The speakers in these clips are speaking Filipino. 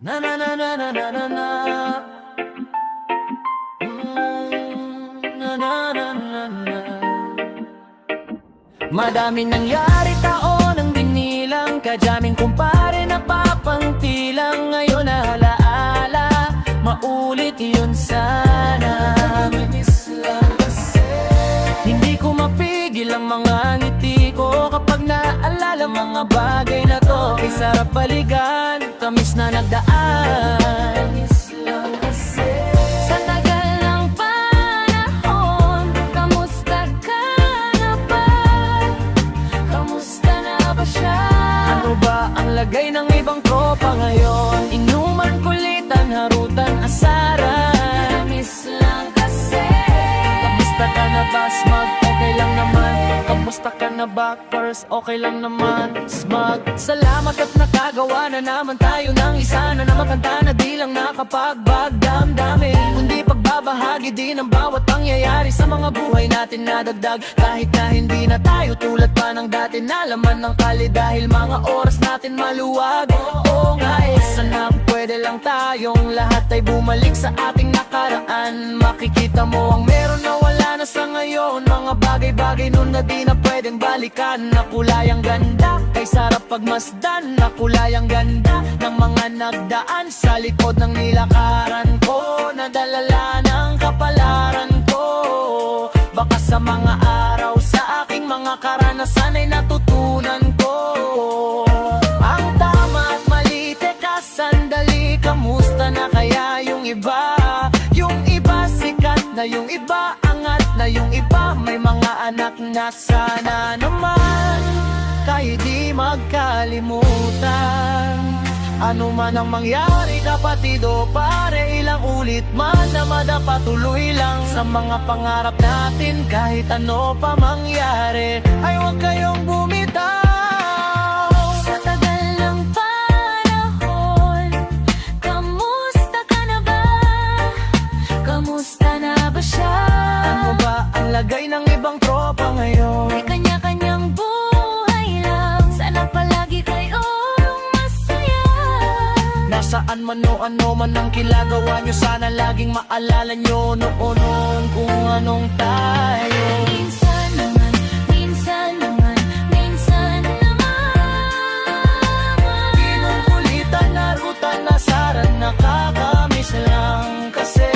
Na na na na na na na na. Na na na na na. Madaming nangyari, taon ang binilang, kadyaming kumpare na papangtilang. Ngayon na alaala, maulit yun sana. Hindi ko mapigil ang mga ngiti ko kapag naalala mga bagay na to. Kay sarap balikan, tamis na nagdaan. Sa tagal ng panahon, kamusta ka na ba? Kamusta na ba siya? Ano ba ang lagay ng ibang tropa ngayon? Inuman, kulitan, harutan, asaran. Miss lang kasi. Kamusta ka na ba, smug? Okay lang naman. Kamusta ka na ba, Pers? Okay lang naman, smug. Salamat at nakagawa na naman tayo ng isa na namakanta na di lang nakapagbagdamdamin, kundi pagbabahagi din ang bawat pangyayari sa mga buhay natin na dagdag. Kahit na hindi na tayo tulad pa ng dati na laman ng kali dahil mga oras natin maluwag. Oo nga sana pwede lang tayong lahat ay bumalik sa ating nakaraan. Makikita mo ang meron na wala na sa ngayon, mga bagay-bagay nun na di na pwedeng balikan. Na kulay ang ganda, kay sarap pagmasdan. Na kulay ang ganda ng mga nagdaan sa likod ng nilakaran ko. Nadalala ng kapalaran ko. Baka sa mga araw sa aking mga karanasan ay natutunan ko ang tama at mali. Teka sandali, kamusta na kaya yung iba? Yung iba sikat na, yung iba angat na, yung iba may mga anak na. Sana naman kahit di magkalimutan, ano man ang mangyari kapatid o pare, ilang ulit man na madapatuloy lang sa mga pangarap natin. Kahit ano pa mangyari ay huwag kayong bumitaw. Sa tagal ng panahon, kamusta ka na ba? Kamusta na ba siya? Ano ba ang lagay ng ibang tropa ngayon? May kanya-kanyang buhay lang, sana palagi kayong masaya. Nasaan man o ano man ang kilagawa nyo, sana laging maalala nyo noon kung anong tayo. Minsan naman, minsan naman, minsan naman. Pinungkulitan, narutan, nasaran, nakakamiss lang kasi.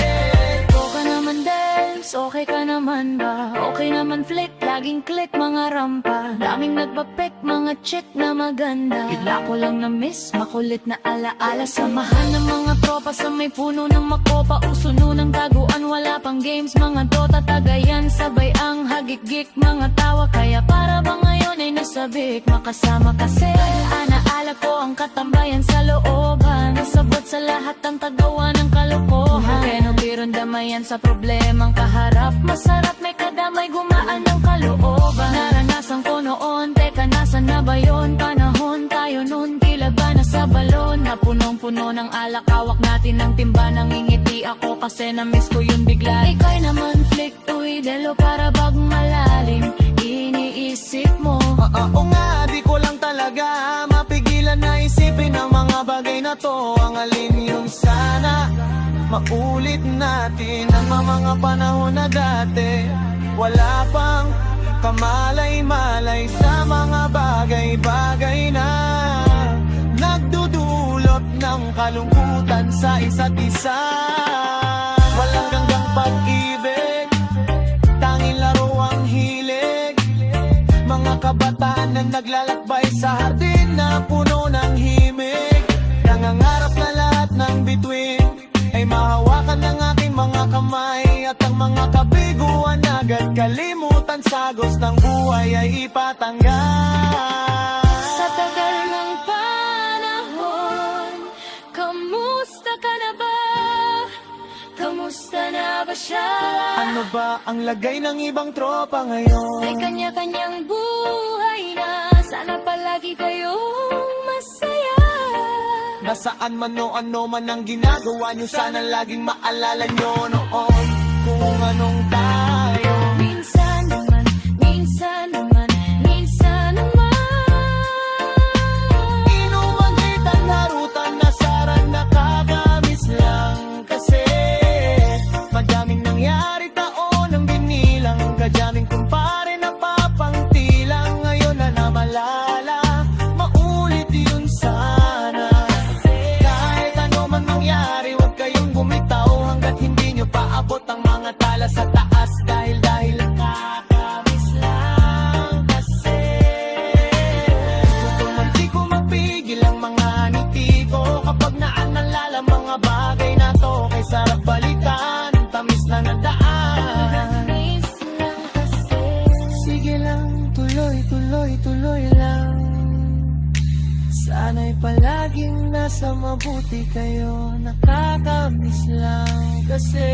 Okay ka naman, Dels, okay ka naman ba? Okay naman, flick, laging click mga rampa. Daming nagpapik, mga chick na maganda. Bigla ko lang na-miss, makulit na alaala. Samahan ng mga tropa sa may puno ng makopa. Uso nun ng taguan, wala pang games, mga dota, tagayan. Sabay ang hagik-gik, mga tawa. Kaya para ba ngayon ay nasabik, makasama kasi. Anaala ko ang katambayan sa looban. Nasabot sa lahat ang tagawa ng kalokohan. Kaya nung biron damayan sa problemang kaharap. Masarap may kadamay, gumaan ng kalooban. Naranasan ko noon, teka nasan na ba yun? Panahon tayo nun, tila ba nasa balon? Na punong-puno ng alak, hawak natin ng timba. Nangingiti ako kasi na-miss ko yun bigla. Ika'y naman flick, uy, delo para bag malalim. Iniisip mo Oo nga, di ko lang talaga mapigilan na isipin ang mga bagay na to. Ang alin yung sana maulit natin ang mga panahon na dati. Wala pang kamalay-malay sa mga bagay-bagay na nagdudulot ng kalungkutan sa isa't isa. Walang ganggang pag-ibig, tanging laro ang hilig. Mga kabataan na naglalakbay sa hardin na puno ng himig. Nangangarap na lahat ng bituin ay mahawakan ng aking mga kamay. At ang mga kabiguan agad kalimutan, sagos ng buhay ay ipatanggal. sa tagal ng panahon. Kamusta ka na ba? Kamusta na ba siya? Ano ba ang lagay ng ibang tropa ngayon? May kanya-kanyang buhay na, sana palagi kayong masaya. Nasaan man o ano man ang ginagawa nyo, sana laging maalala nyo noon kung anong tayo. Minsan naman, minsan naman, minsan naman. Inuman, harutan, nasaran, naka laging nasa mabuti kayo. Nakakamiss lang kasi